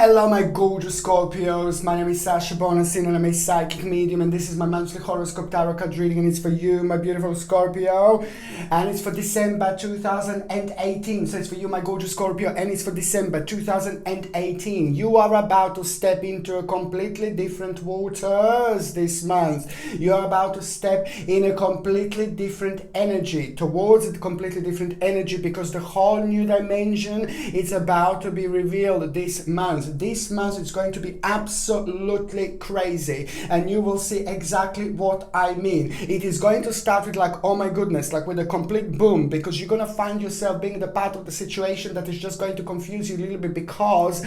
Hello my gorgeous Scorpios, my name is Sasha Bonasin and I'm a psychic medium, and this is my monthly horoscope tarot card reading, and it's for you my beautiful Scorpio, and it's for December 2018. So it's for you my gorgeous Scorpio, and it's for December 2018. You are about to step into a completely different waters this month. You are about to step in a completely different energy, towards a completely different energy, because the whole new dimension is about to be revealed this month. This month it's going to be absolutely crazy, and you will see exactly what I mean. It is going to start with like, oh my goodness, like with a complete boom, because you're going to find yourself being the part of the situation that is just going to confuse you a little bit, because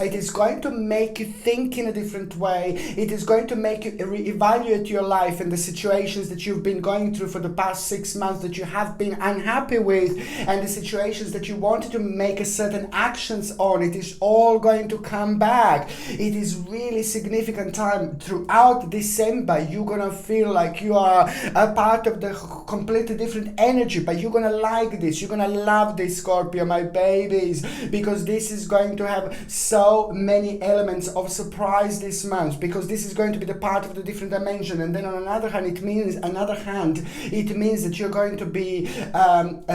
it is going to make you think in a different way. It is going to make you reevaluate your life and the situations that you've been going through for the past 6 months that you have been unhappy with, and the situations that you wanted to make a certain actions on. It is all going to come back. It is really significant time. Throughout December you're gonna feel like you are a part of the completely different energy, but you're gonna like this, you're gonna love this, Scorpio, my babies, because this is going to have so many elements of surprise this month, because this is going to be the part of the different dimension. And then on another hand, it means that you're going to be having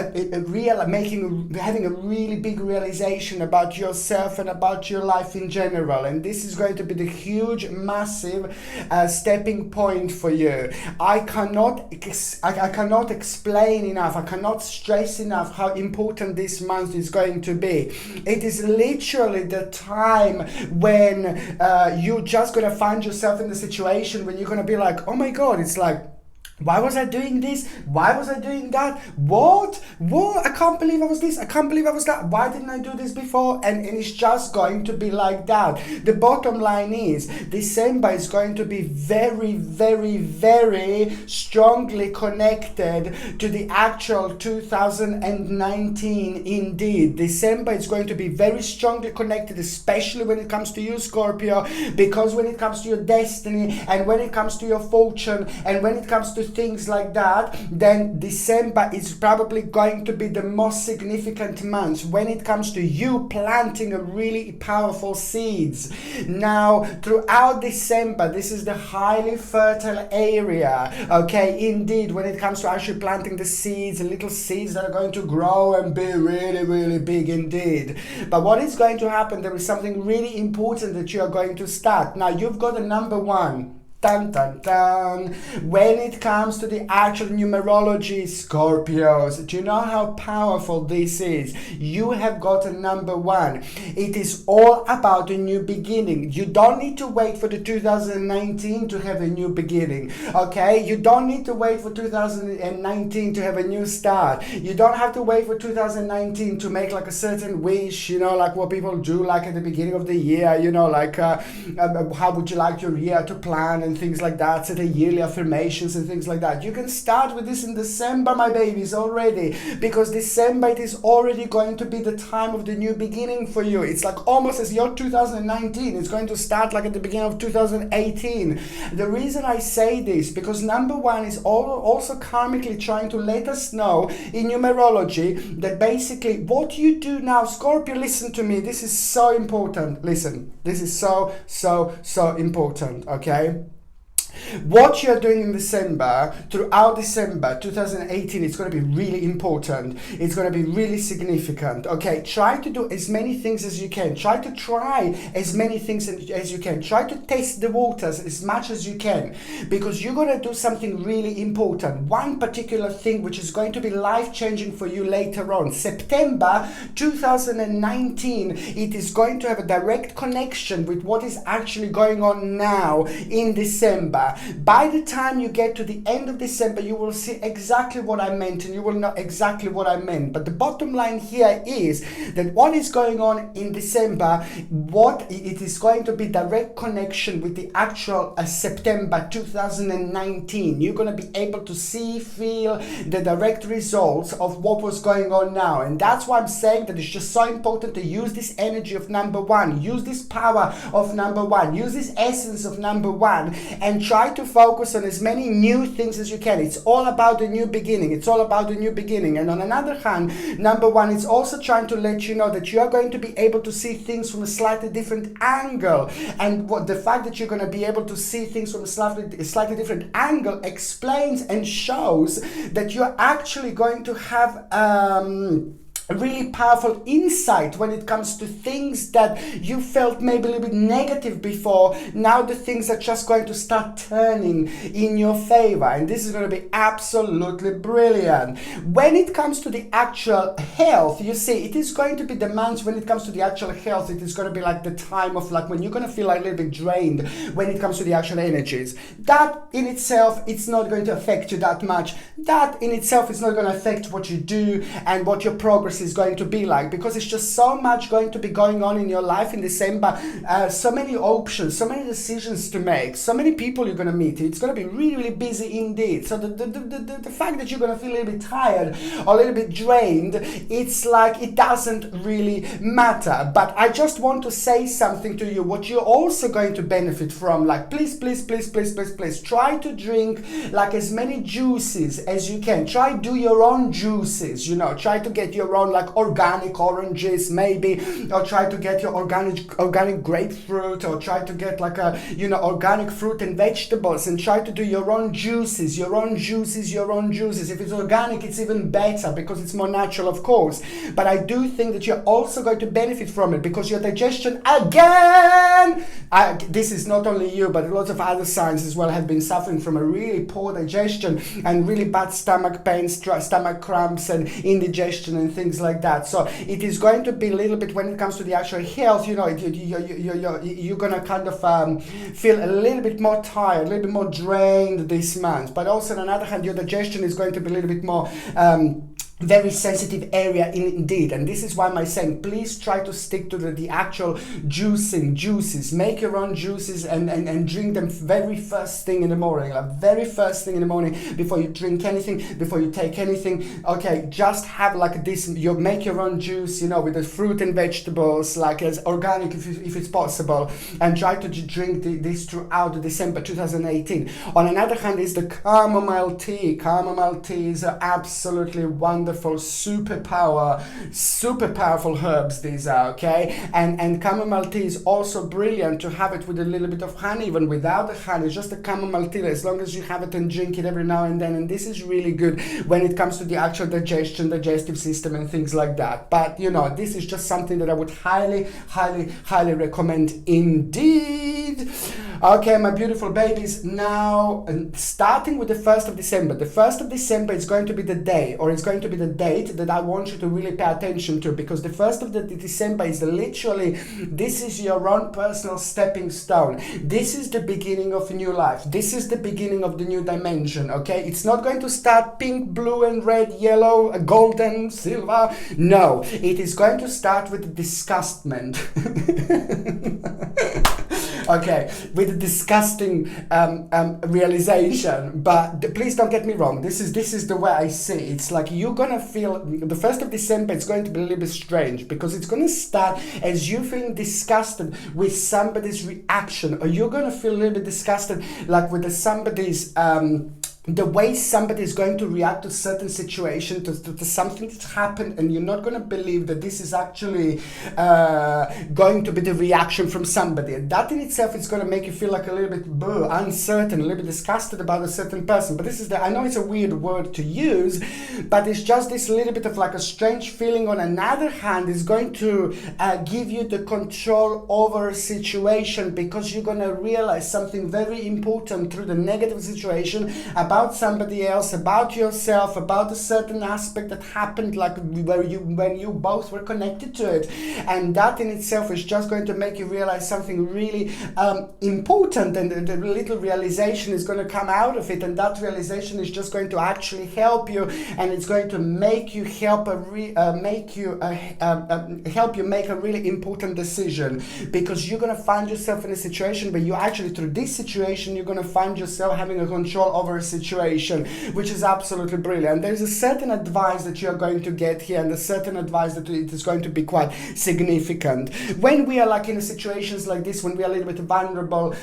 a really big realization about yourself and about your life in general, and this is going to be the huge massive stepping point for you. I cannot explain enough, I cannot stress enough how important this month is going to be. It is literally the time when you're just gonna find yourself in the situation when you're gonna be like, oh my god, it's like, why was I doing this? Why was I doing that? What? I can't believe I was this. I can't believe I was that. Why didn't I do this before? And it's just going to be like that. The bottom line is, December is going to be very, very, very strongly connected to the actual 2019 indeed. December is going to be very strongly connected, especially when it comes to you, Scorpio, because when it comes to your destiny, and when it comes to your fortune, and when it comes to things like that, then December is probably going to be the most significant month when it comes to you planting a really powerful seeds. Now, throughout December, this is the highly fertile area, okay, indeed, when it comes to actually planting the seeds, the little seeds that are going to grow and be really, really big indeed. But what is going to happen, there is something really important that you are going to start. Now, you've got a number one. Dun, dun, dun. When it comes to the actual numerology, Scorpios, do you know how powerful this is? You have got a number one. It is all about a new beginning. You don't need to wait for the 2019 to have a new beginning, okay? You don't need to wait for 2019 to have a new start. You don't have to wait for 2019 to make like a certain wish, you know, like what people do like at the beginning of the year, you know, like how would you like your year to plan and things like that, set a yearly affirmations and things like that. You can start with this in December, my babies, already, because December, it is already going to be the time of the new beginning for you. It's like almost as your 2019 is going to start like at the beginning of 2018. The reason I say this, because number one is also karmically trying to let us know in numerology that basically what you do now, Scorpio, listen to me, this is so important. Listen, this is so important, okay? What you're doing in December, throughout December 2018, it's going to be really important. It's going to be really significant. Okay, try to do as many things as you can. Try to try as many things as you can. Try to test the waters as much as you can, because you're going to do something really important. One particular thing which is going to be life-changing for you later on. September 2019, it is going to have a direct connection with what is actually going on now in December. By the time you get to the end of December, you will see exactly what I meant, and you will know exactly what I meant. But the bottom line here is that what is going on in December, it is going to be direct connection with the actual September 2019. You're going to be able to see, feel the direct results of what was going on now. And that's why I'm saying that it's just so important to use this energy of number one, use this power of number one, use this essence of number one, and try try to focus on as many new things as you can. It's all about the new beginning. It's all about the new beginning. And on another hand, number one, it's also trying to let you know that you are going to be able to see things from a slightly different angle. And what the fact that you're going to be able to see things from a slightly different angle explains and shows that you're actually going to have a really powerful insight when it comes to things that you felt maybe a little bit negative before. Now the things are just going to start turning in your favor, and this is going to be absolutely brilliant. When it comes to the actual health, you see, it is going to be the months when it comes to the actual health, it is going to be like the time of like when you're going to feel like a little bit drained when it comes to the actual energies. That in itself, it's not going to affect you that much. That in itself is not going to affect what you do and what your progress is going to be like, because it's just so much going to be going on in your life in December. So many options, so many decisions to make, so many people you're going to meet. It's going to be really, really busy indeed. So the fact that you're going to feel a little bit tired or a little bit drained, it's like it doesn't really matter. But I just want to say something to you, what you're also going to benefit from. Like, please try to drink like as many juices as you can. Try do your own juices, you know, try to get your own like organic oranges maybe, or try to get your organic grapefruit, or try to get like a, you know, organic fruit and vegetables, and try to do your own juices. If it's organic, it's even better because it's more natural, of course. But I do think that you're also going to benefit from it, because your digestion, again, this is not only you, but lots of other signs as well have been suffering from a really poor digestion and really bad stomach pains, stomach cramps and indigestion and things like that. So it is going to be a little bit, when it comes to the actual health, you know, you're gonna kind of feel a little bit more tired, a little bit more drained this month. But also on the other hand, your digestion is going to be a little bit more very sensitive area indeed. And this is why I'm saying, please try to stick to the actual juices. Make your own juices and drink them very first thing in the morning, like very first thing in the morning, before you drink anything, before you take anything. Okay, just have like this, you make your own juice, you know, with the fruit and vegetables, like as organic if it's possible, and try to drink this throughout December 2018. On another hand is the chamomile tea. Chamomile tea is absolutely wonderful, super powerful herbs these are, okay? And chamomile tea is also brilliant to have it with a little bit of honey, even without the honey, just the chamomile tea, as long as you have it and drink it every now and then. And this is really good when it comes to the actual digestive system and things like that. But you know, this is just something that I would highly recommend indeed. Okay, my beautiful babies, now starting with the 1st of December. The 1st of December is going to be the day, or it's going to be the date that I want you to really pay attention to, because the 1st of December is literally, this is your own personal stepping stone. This is the beginning of a new life. This is the beginning of the new dimension, okay? It's not going to start pink, blue and red, yellow, golden, silver. No, it is going to start with disgustment. Okay, with a disgusting realization. But please don't get me wrong. This is the way I see it. It's like you're gonna feel the 1st of December. It's going to be a little bit strange, because it's gonna start as you feeling disgusted with somebody's reaction, or you're gonna feel a little bit disgusted like with somebody's the way somebody is going to react to certain situation, to something that's happened, and you're not going to believe that this is actually going to be the reaction from somebody. And that in itself is going to make you feel like a little bit uncertain, a little bit disgusted about a certain person. But this is I know it's a weird word to use, but it's just this little bit of like a strange feeling. On another hand, is going to give you the control over a situation, because you're going to realize something very important through the negative situation about somebody else, about yourself, about a certain aspect that happened, like when you both were connected to it. And that in itself is just going to make you realize something really important, and the little realization is going to come out of it, and that realization is just going to actually help you, and it's going to make you help you make a really important decision, because you're going to find yourself in a situation where you actually, through this situation, you're going to find yourself having a control over a situation situation, which is absolutely brilliant. There's a certain advice that you're going to get here, and a certain advice that it is going to be quite significant. When we are like in situations like this, when we are a little bit vulnerable,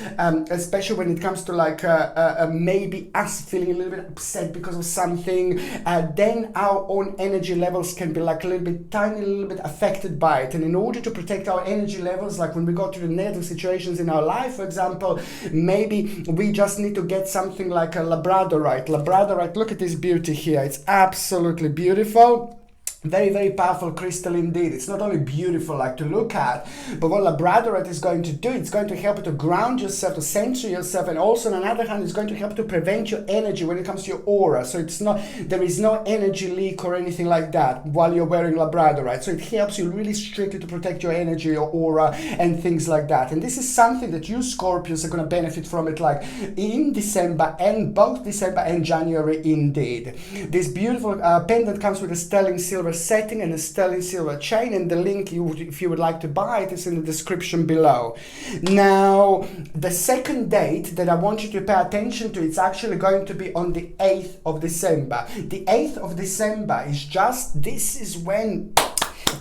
especially when it comes to like maybe us feeling a little bit upset because of something, then our own energy levels can be like a little bit affected by it. And in order to protect our energy levels, like when we go through the negative situations in our life, for example, maybe we just need to get something like a labradorite. Labradorite, look at this beauty here. It's absolutely beautiful. Very, very powerful crystal indeed. It's not only beautiful like to look at, but what labradorite is going to do, it's going to help you to ground yourself, to center yourself, and also on the other hand, it's going to help to prevent your energy when it comes to your aura. So there is no energy leak or anything like that while you're wearing labradorite. So it helps you really strictly to protect your energy, your aura, and things like that. And this is something that you Scorpios are going to benefit from it like in December, and both December and January indeed. This beautiful pendant comes with a sterling silver setting and a sterling silver chain, and the link, if you would like to buy it, is in the description below. Now, the second date that I want you to pay attention to, it's actually going to be on the 8th of December. The 8th of December this is when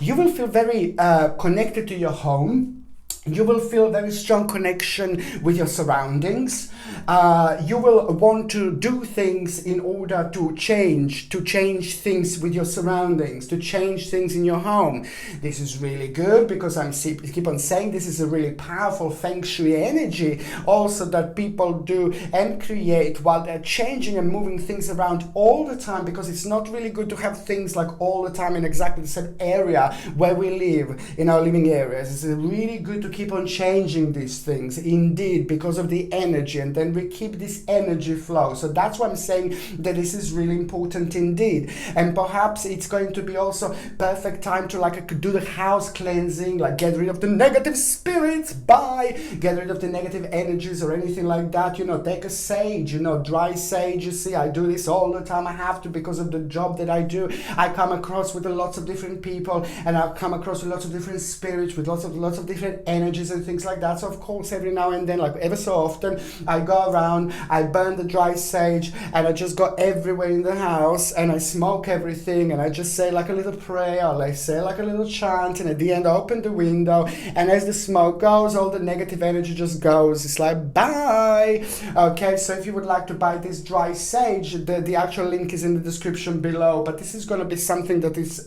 you will feel very connected to your home. You will feel very strong connection with your surroundings. You will want to do things in order to change things with your surroundings, to change things in your home. This is really good because I keep on saying this is a really powerful feng shui energy also that people do and create while they're changing and moving things around all the time, because it's not really good to have things like all the time in exactly the same area where we live, in our living areas. It's really good to keep on changing these things indeed because of the energy, and then we keep this energy flow. So that's why I'm saying that this is really important indeed. And perhaps it's going to be also perfect time to like do the house cleansing, like get rid of the negative spirits, get rid of the negative energies or anything like that. You know, take a sage, you know, dry sage. You see, I do this all the time. I have to because of the job that I do. I come across with lots of different people, and I come across with lots of different spirits, with lots of different energies and things like that. So of course every now and then, like ever so often, I go around, I burn the dry sage, and I just go everywhere in the house, and I smoke everything, and I just say like a little prayer, or I say like a little chant, and at the end I open the window, and as the smoke goes, all the negative energy just goes. It's like bye. Okay, so if you would like to buy this dry sage, the actual link is in the description below, but this is going to be something that is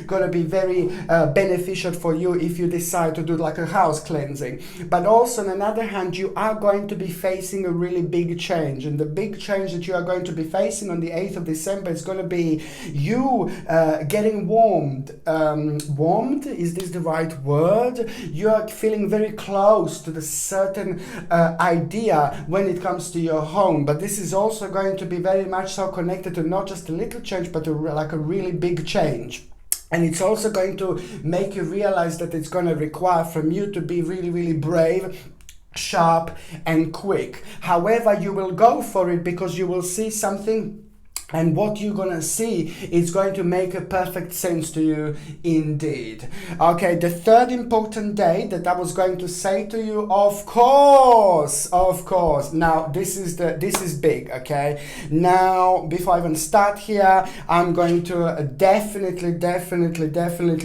going to be very beneficial for you if you decide to do like a house cleansing. But also on another hand, you are going to be facing a really big change, and the big change that you are going to be facing on the 8th of December is going to be you getting warmed. Warmed, is this the right word? You are feeling very close to the certain idea when it comes to your home, but this is also going to be very much so connected to not just a little change, but like a really big change. And it's also going to make you realize that it's going to require from you to be really, really brave, sharp, and quick. However, you will go for it because you will see something, and what you're gonna see is going to make a perfect sense to you indeed. Okay, the third important day that I was going to say to you, of course. Now this is big, okay? Now, before I even start here, I'm going to definitely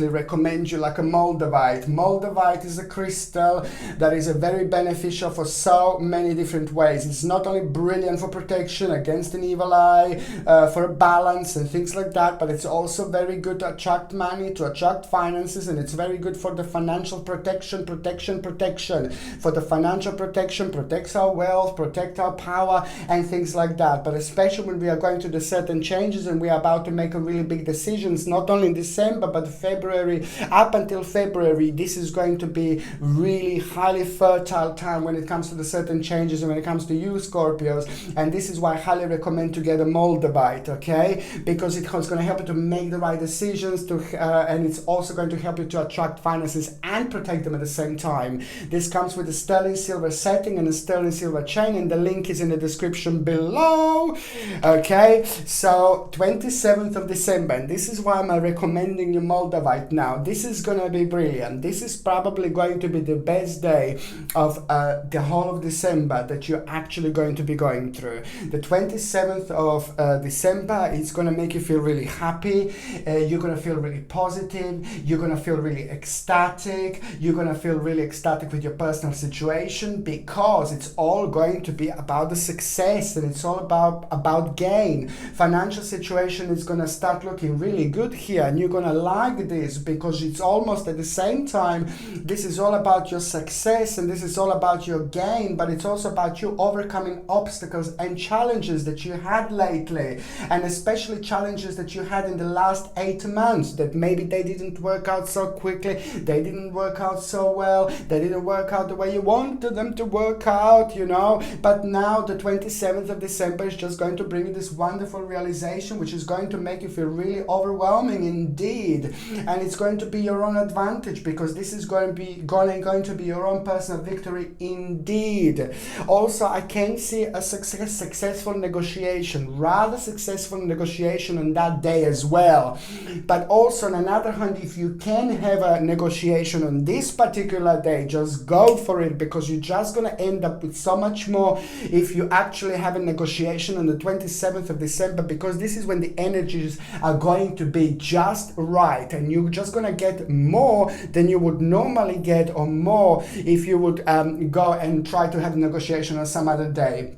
recommend you like a moldavite. Moldavite is a crystal that is very beneficial for so many different ways. It's not only brilliant for protection against an evil eye, for a balance and things like that, but it's also very good to attract money, to attract finances, and it's very good for the financial protection. For the financial protection, protects our wealth, protect our power, and things like that. But especially when we are going to the certain changes and we are about to make a really big decisions, not only in December but February, up until February, this is going to be really highly fertile time when it comes to the certain changes and when it comes to you Scorpios. And this is why I highly recommend to get a moldavite. right, okay? Because it's going to help you to make the right decisions, and it's also going to help you to attract finances and protect them at the same time. This comes with a sterling silver setting and a sterling silver chain, and the link is in the description below. Okay, so 27th of December, and this is why I'm recommending you Moldavite now. This is going to be brilliant. This is probably going to be the best day of the whole of December that you're actually going to be going through. The 27th of December is going to make you feel really happy. You're going to feel really positive. You're going to feel really ecstatic. You're going to feel really ecstatic with your personal situation, because it's all going to be about the success, and it's all about gain. Financial situation is going to start looking really good here, and you're going to like this, because it's almost at the same time, this is all about your success and this is all about your gain, but it's also about you overcoming obstacles and challenges that you had lately, and especially challenges that you had in the last 8 months that maybe they didn't work out so quickly, they didn't work out so well, they didn't work out the way you wanted them to work out, you know. But now the 27th of December is just going to bring you this wonderful realization, which is going to make you feel really overwhelming indeed, and it's going to be your own advantage, because this is going to be your own personal victory indeed. Also, I can see a successful negotiation, rather successful negotiation on that day as well. But also on another hand, if you can have a negotiation on this particular day, just go for it, because you're just going to end up with so much more if you actually have a negotiation on the 27th of December, because this is when the energies are going to be just right, and you're just going to get more than you would normally get, or more if you would go and try to have a negotiation on some other day.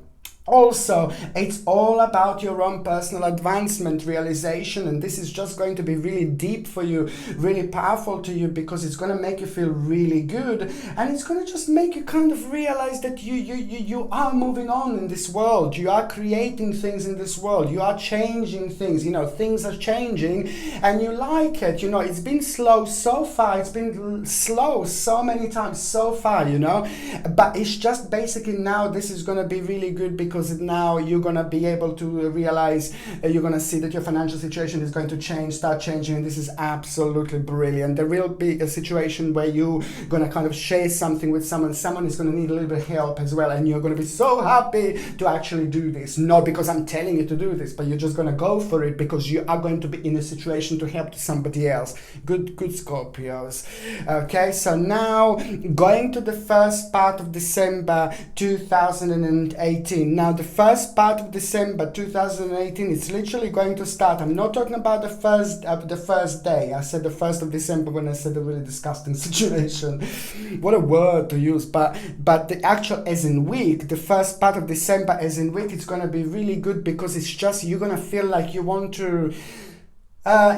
Also, it's all about your own personal advancement, realization, and this is just going to be really deep for you, really powerful to you, because it's going to make you feel really good, and it's going to just make you kind of realize that you are moving on in this world, you are creating things in this world, you are changing things, you know, things are changing, and you like it, you know. It's been slow so far, it's been slow so many times so far, you know, but it's just basically now this is going to be really good, because now you're going to be able to realize, you're going to see that your financial situation is going to start changing, and this is absolutely brilliant. There will be a situation where you're going to kind of share something with someone is going to need a little bit of help as well, and you're going to be so happy to actually do this, not because I'm telling you to do this, but you're just going to go for it, because you are going to be in a situation to help somebody else. Good Scorpios. Okay, so now going to the first part of December 2018. Now the first part of December 2018, it's literally going to start. I'm not talking about the first day. I said the 1st of December when I said a really disgusting situation. What a word to use. But the actual as in week, the first part of December as in week, it's going to be really good, because it's just, you're going to feel like you want to...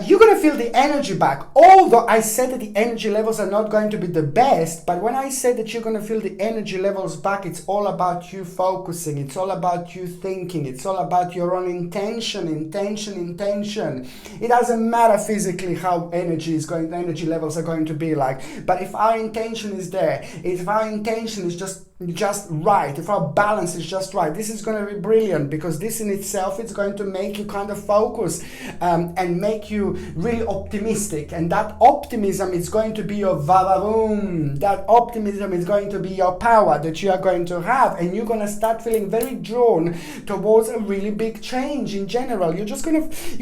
you're going to feel the energy back. Although I said that the energy levels are not going to be the best, but when I said that you're going to feel the energy levels back, it's all about you focusing. It's all about you thinking. It's all about your own intention. It doesn't matter physically how energy levels are going to be like. But if our intention is there, if our intention is just right, if our balance is just right, this is going to be brilliant, because this in itself is going to make you kind of focus and make you really optimistic, and that optimism is going to be your vavavoom. That optimism is going to be your power that you are going to have, and you're going to start feeling very drawn towards a really big change in general. You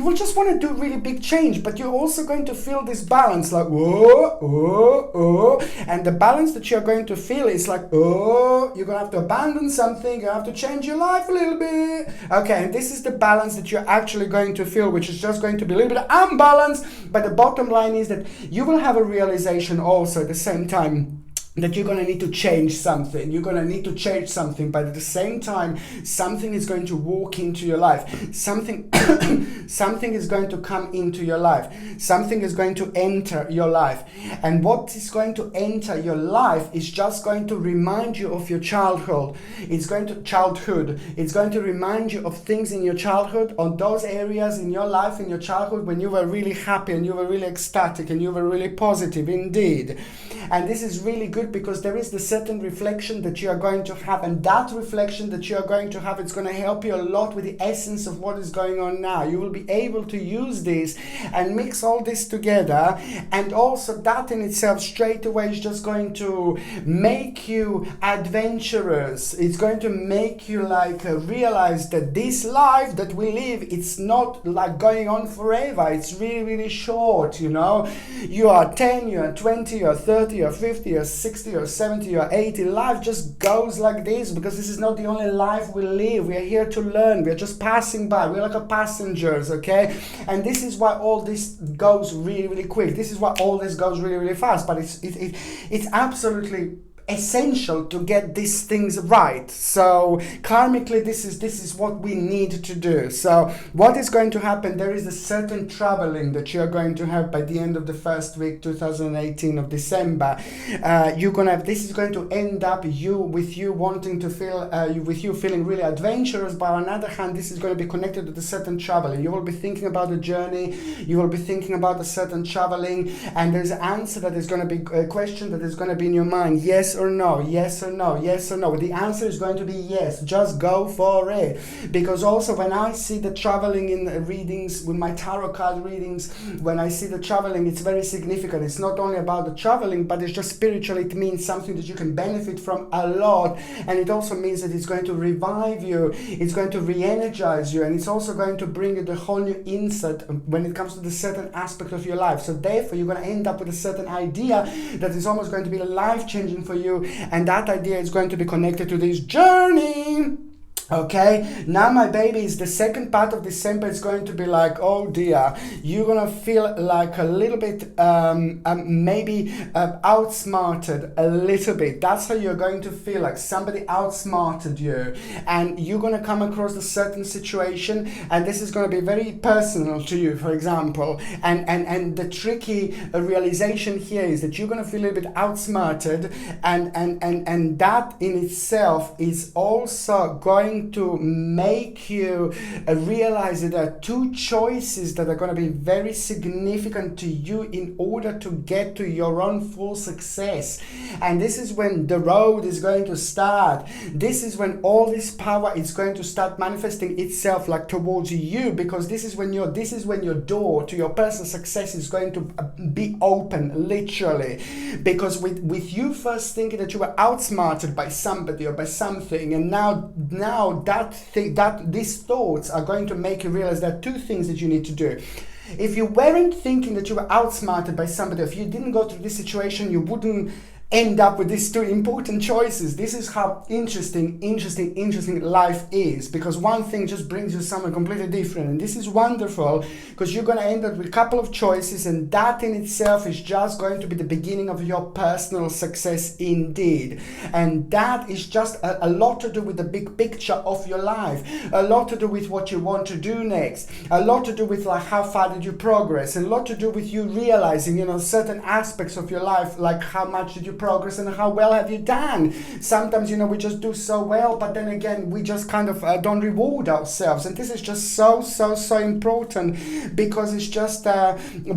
will just want to do really big change, but you're also going to feel this balance, like whoa, and the balance that you're going to feel is like, you're going to have to abandon something, you have to change your life a little bit. Okay, and this is the balance that you're actually going to feel, which is just going to be a little bit unbalanced, but the bottom line is that you will have a realization also at the same time that you're going to need to change something. You're going to need to change something, but at the same time, something is going to walk into your life. Something is going to come into your life. Something is going to enter your life. And what is going to enter your life is just going to remind you of your childhood. It's going to remind you of things in your childhood, on those areas in your life, in your childhood, when you were really happy and you were really ecstatic and you were really positive indeed. And this is really good, good because there is the certain reflection that you are going to have, and that reflection that you are going to have, it's going to help you a lot with the essence of what is going on now. You will be able to use this and mix all this together, and also that in itself straight away is just going to make you adventurous. It's going to make you like realize that this life that we live, it's not like going on forever. It's really, really short, you know. You are 10, you are 20, you are 30, you are 50, you are 60, you are 70, you are 80. Life just goes like this because this is not the only life we live. We are here to learn. We are just passing by. We're like a passengers, okay? And this is why all this goes really, really quick. This is why all this goes really, really fast. But it's absolutely essential to get these things right. So karmically, this is what we need to do. So what is going to happen? There is a certain traveling that you are going to have by the end of the first week 2018 of December. You're gonna have, this is going to end up with you wanting to feel with you feeling really adventurous, but on the other hand, this is going to be connected to the certain traveling. You will be thinking about the journey, you will be thinking about the certain traveling, and there's an answer that is going to be a question that is going to be in your mind. Yes or no, yes or no, yes or no. The answer is going to be yes. Just go for it. Because also when I see the traveling in readings, with my tarot card readings, when I see the traveling, it's very significant. It's not only about the traveling, but it's just spiritually, it means something that you can benefit from a lot. And it also means that it's going to revive you, it's going to re-energize you, and it's also going to bring you the whole new insight when it comes to the certain aspect of your life. So therefore, you're going to end up with a certain idea that is almost going to be life-changing for you, and that idea is going to be connected to this journey. Okay, now my babies, the second part of December is going to be like, oh dear, you're gonna feel like a little bit maybe outsmarted a little bit. That's how you're going to feel, like somebody outsmarted you, and you're gonna come across a certain situation, and this is gonna be very personal to you, for example, and the tricky realization here is that you're gonna feel a little bit outsmarted, and that in itself is also going to make you realize that there are two choices that are going to be very significant to you in order to get to your own full success. And this is when the road is going to start. This is when all this power is going to start manifesting itself like towards you, because this is when your door to your personal success is going to be open, literally. Because with you first thinking that you were outsmarted by somebody or by something, and now these thoughts are going to make you realize there are two things that you need to do. If you weren't thinking that you were outsmarted by somebody, if you didn't go through this situation, you wouldn't end up with these two important choices. This is how interesting life is, because one thing just brings you somewhere completely different, and this is wonderful because you're going to end up with a couple of choices, and that in itself is just going to be the beginning of your personal success indeed. And that is just a lot to do with the big picture of your life, a lot to do with what you want to do next, a lot to do with like how far did you progress, and a lot to do with you realizing, certain aspects of your life, like how much did you progress and how well have you done. Sometimes we just do so well, but then again we just kind of don't reward ourselves, and this is just so important, because it's just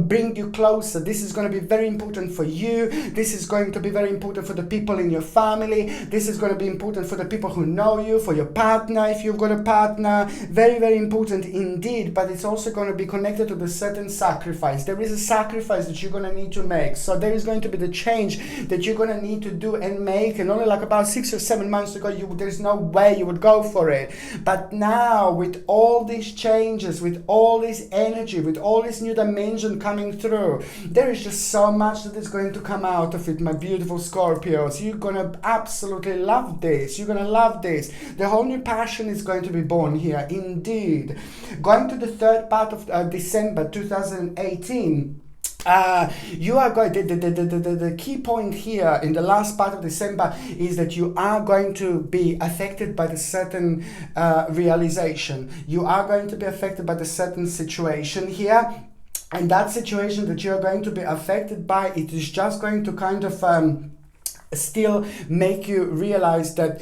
bring you closer. This is going to be very important for you. This is going to be very important for the people in your family. This is going to be important for the people who know you, for your partner if you've got a partner. Very important indeed. But it's also going to be connected to the certain sacrifice. There is a sacrifice that you're going to need to make. So there is going to be the change that you're going to need to do and make, and only like about 6 or 7 months ago there's no way you would go for it. But now with all these changes, with all this energy, with all this new dimension coming through, there is just so much that is going to come out of it, my beautiful Scorpios. You're going to absolutely love this. You're going to love this. The whole new passion is going to be born here indeed. Going to the third part of December 2018, you are going the key point here in the last part of December is that you are going to be affected by the certain realization. You are going to be affected by the certain situation here, and that situation that you're going to be affected by, it is just going to kind of still make you realize that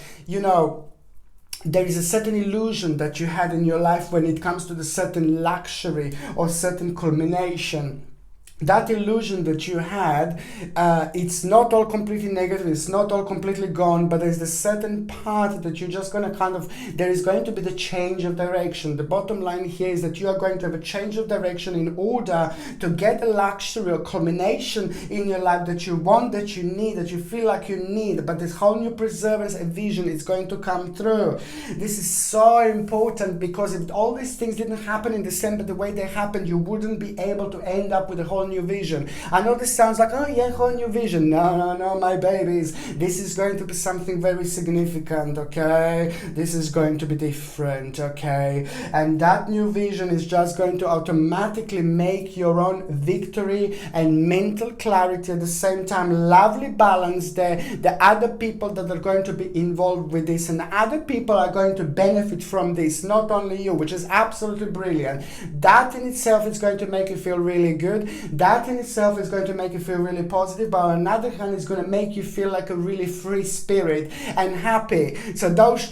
there is a certain illusion that you had in your life when it comes to the certain luxury or certain culmination. that illusion that you had, it's not all completely negative, it's not all completely gone, but there's a certain part that you're just going to kind of, there is going to be the change of direction. The bottom line here is that you are going to have a change of direction in order to get a luxury or culmination in your life that you want, that you need, that you feel like you need, but this whole new perseverance and vision is going to come through. This is so important, because if all these things didn't happen in December the way they happened, you wouldn't be able to end up with a whole new vision. I know this sounds like, oh yeah, whole new vision. No, my babies. This is going to be something very significant, okay? This is going to be different, okay? And that new vision is just going to automatically make your own victory and mental clarity at the same time lovely balance the other people that are going to be involved with this, and other people are going to benefit from this, not only you, which is absolutely brilliant. That in itself is going to make you feel really good. That in itself is going to make you feel really positive, but on the other hand, it's going to make you feel like a really free spirit and happy. So those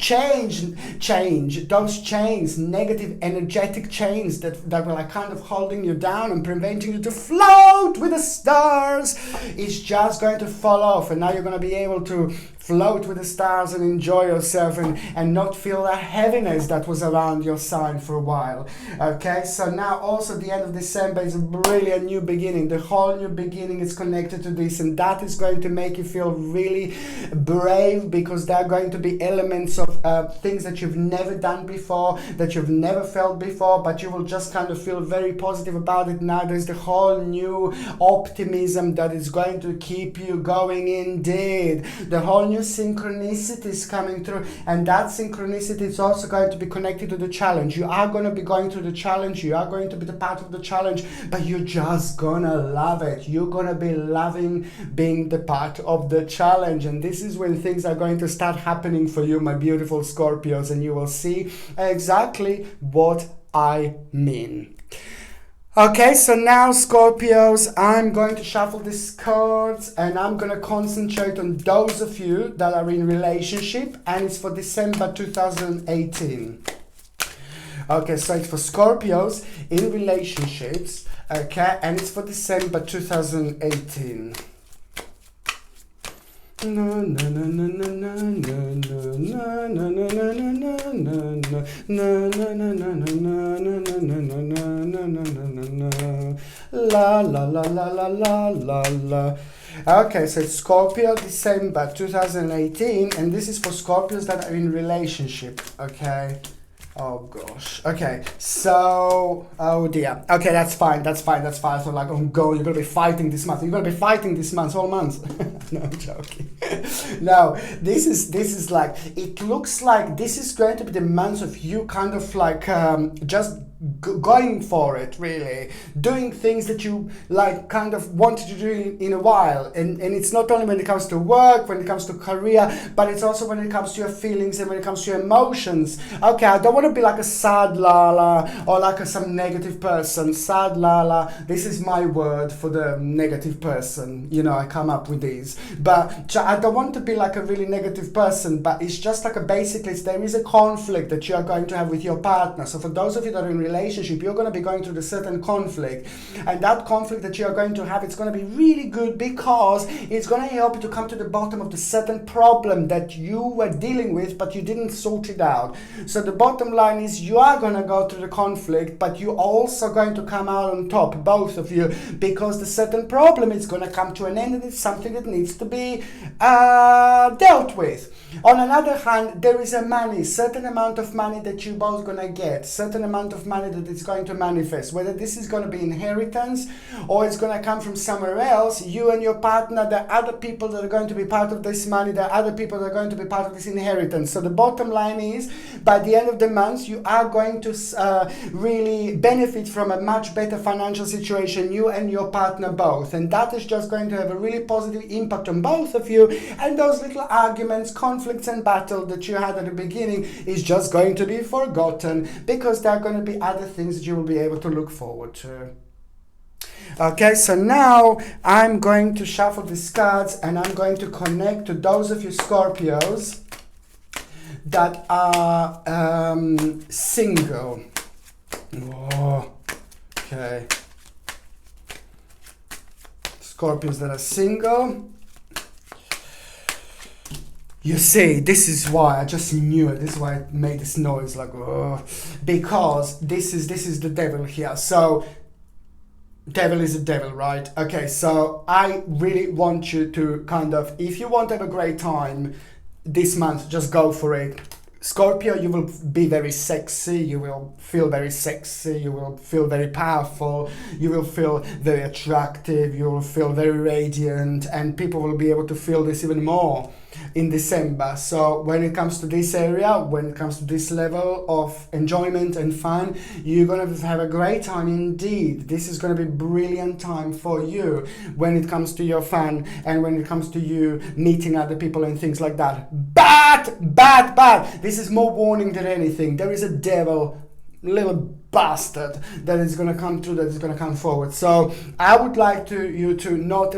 those chains, negative energetic chains that were like kind of holding you down and preventing you to float with the stars, is just going to fall off, and now you're going to be able to float with the stars and enjoy yourself and not feel the heaviness that was around your sign for a while. Okay, so now also the end of December is a brilliant new beginning. The whole new beginning is connected to this, and that is going to make you feel really brave, because there are going to be elements of things that you've never done before, that you've never felt before, but you will just kind of feel very positive about it now. There's the whole new optimism that is going to keep you going indeed. The whole new synchronicity is coming through, and that synchronicity is also going to be connected to the challenge. You are going to be going through the challenge, you are going to be the part of the challenge, but you're just gonna love it. You're gonna be loving being the part of the challenge, and this is when things are going to start happening for you, my beautiful Scorpios, and you will see exactly what I mean. Okay, so now Scorpios, I'm going to shuffle these cards, and I'm going to concentrate on those of you that are in relationship, and it's for December 2018. Okay, so it's for Scorpios in relationships, okay, and it's for December 2018. La la la la la la la la. Okay, so it's Scorpio, December 2018, and this is for Scorpios that are in relationship, okay? Oh gosh. Okay, so, oh dear. Okay, that's fine. So like, oh go, you're gonna be fighting this month. You're gonna be fighting this month, all month. No, I'm joking. No, this is like, it looks like this is going to be the month of you kind of like just going for it, really doing things that you like kind of wanted to do in a while, and it's not only when it comes to work, when it comes to career, but it's also when it comes to your feelings and when it comes to your emotions. Okay, I don't want to be like a sad lala or like some negative person. Sad lala, this is my word for the negative person, you know, I come up with these, but I don't want to be like a really negative person, but it's just like basically there is a conflict that you are going to have with your partner. So for those of you that are in relationship, you're going to be going through a certain conflict, and that conflict that you are going to have, it's going to be really good because it's going to help you to come to the bottom of the certain problem that you were dealing with but you didn't sort it out. So the bottom line is you are going to go through the conflict, but you're also going to come out on top, both of you, because the certain problem is going to come to an end, and it's something that needs to be dealt with. On another hand, there is a money, certain amount of money that you both going to get, certain amount of money that it's going to manifest, whether this is going to be inheritance or it's going to come from somewhere else. You and your partner, there are other people that are going to be part of this money, there are other people that are going to be part of this inheritance. So the bottom line is, by the end of the month, you are going to really benefit from a much better financial situation, you and your partner both, and that is just going to have a really positive impact on both of you, and those little arguments, conflicts and battle that you had at the beginning is just going to be forgotten, because there are going to be other things that you will be able to look forward to. Okay, so now I'm going to shuffle these cards, and I'm going to connect to those of you Scorpios that are single. Oh, okay. Scorpios that are single. You see, this is why I just knew it. This is why I made this noise, like, because this is the devil here. So, devil is a devil, right? Okay, so I really want you to kind of, if you want to have a great time this month, just go for it. Scorpio, you will be very sexy, you will feel very sexy, you will feel very powerful, you will feel very attractive, you will feel very radiant, and people will be able to feel this even more in December. So when it comes to this area, when it comes to this level of enjoyment and fun, you're going to have a great time indeed. This is going to be a brilliant time for you when it comes to your fun and when it comes to you meeting other people and things like that. Bad! This is more warning than anything. There is a devil, little bastard, that is going to come through, that is going to come forward. So I would like you to not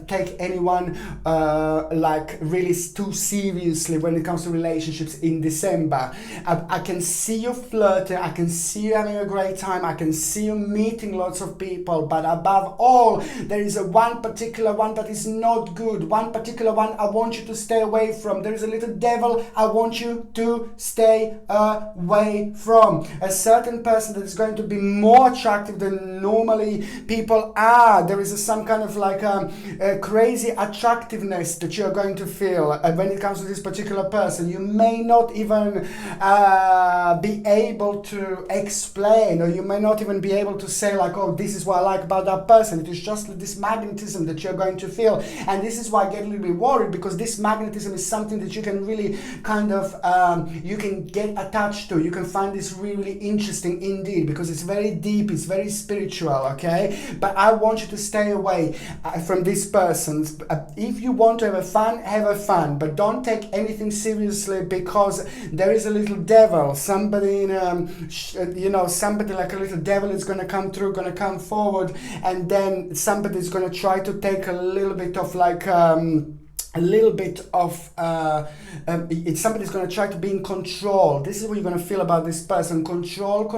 take anyone like really too seriously when it comes to relationships in December. I can see you flirting, I can see you having a great time, I can see you meeting lots of people, but above all, there is a one particular one that is not good, one particular one I want you to stay away from. There is a little devil I want you to stay away from. A certain person that is going to be more attractive than normally people are. There is some kind of like a crazy attractiveness that you're going to feel when it comes to this particular person. You may not even be able to explain, or you may not even be able to say like, oh, this is what I like about that person. It is just this magnetism that you're going to feel. And this is why I get a little bit worried, because this magnetism is something that you can really kind of, you can get attached to. You can find this really interesting indeed, because it's very deep, it's very spiritual, okay? But I want you to stay away from this person. If you want to have a fun, but don't take anything seriously, because there is a little devil, somebody in somebody like a little devil is going to come through, going to come forward, and then somebody is going to try to take a little bit of like somebody's going to try to be in control. This is what you're going to feel about this person. Control.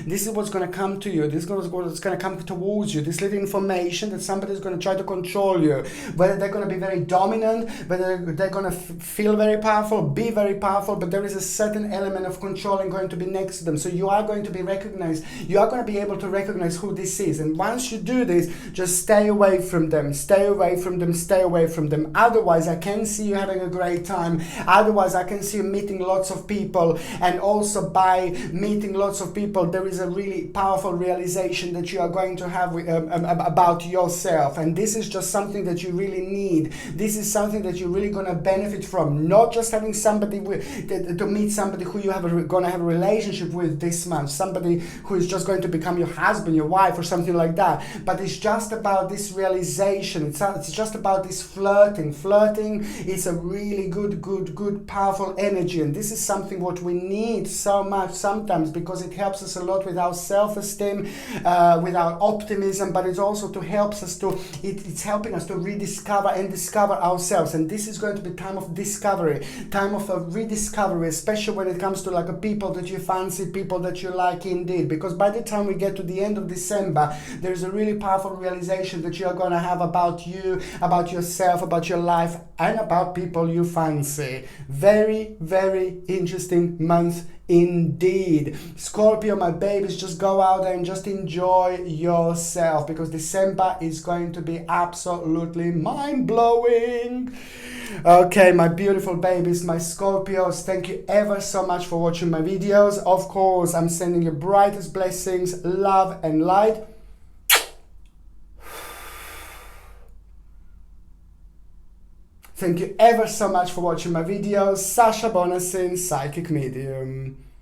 This is what's going to come to you. This is what's going to come towards you. This little information that somebody's going to try to control you. Whether they're going to be very dominant, whether they're going to feel very powerful, be very powerful, but there is a certain element of controlling going to be next to them. So you are going to be recognized. You are going to be able to recognize who this is. And once you do this, just stay away from them. Stay away from them. Otherwise, I can see you having a great time. Otherwise, I can see you meeting lots of people. And also by meeting lots of people, there is a really powerful realization that you are going to have about yourself. And this is just something that you really need. This is something that you're really going to benefit from. Not just having somebody to meet somebody who you going to have a relationship with this month. Somebody who is just going to become your husband, your wife, or something like that. But it's just about this realization. It's just about this flirting. Flirting is a really good, powerful energy, and this is something what we need so much sometimes, because it helps us a lot with our self-esteem, with our optimism, but it's also it's helping us to rediscover and discover ourselves. And this is going to be time of discovery, time of a rediscovery, especially when it comes to like a people that you fancy, people that you like indeed, because by the time we get to the end of December, there's a really powerful realization that you're going to have about you, about yourself, about your life, and about people you fancy. Very, very interesting month indeed. Scorpio, my babies, just go out there and just enjoy yourself, because December is going to be absolutely mind-blowing. Okay, my beautiful babies, my Scorpios, thank you ever so much for watching my videos. Of course, I'm sending you brightest blessings, love and light. Thank you ever so much for watching my videos. Sasha Bonasin, Psychic Medium.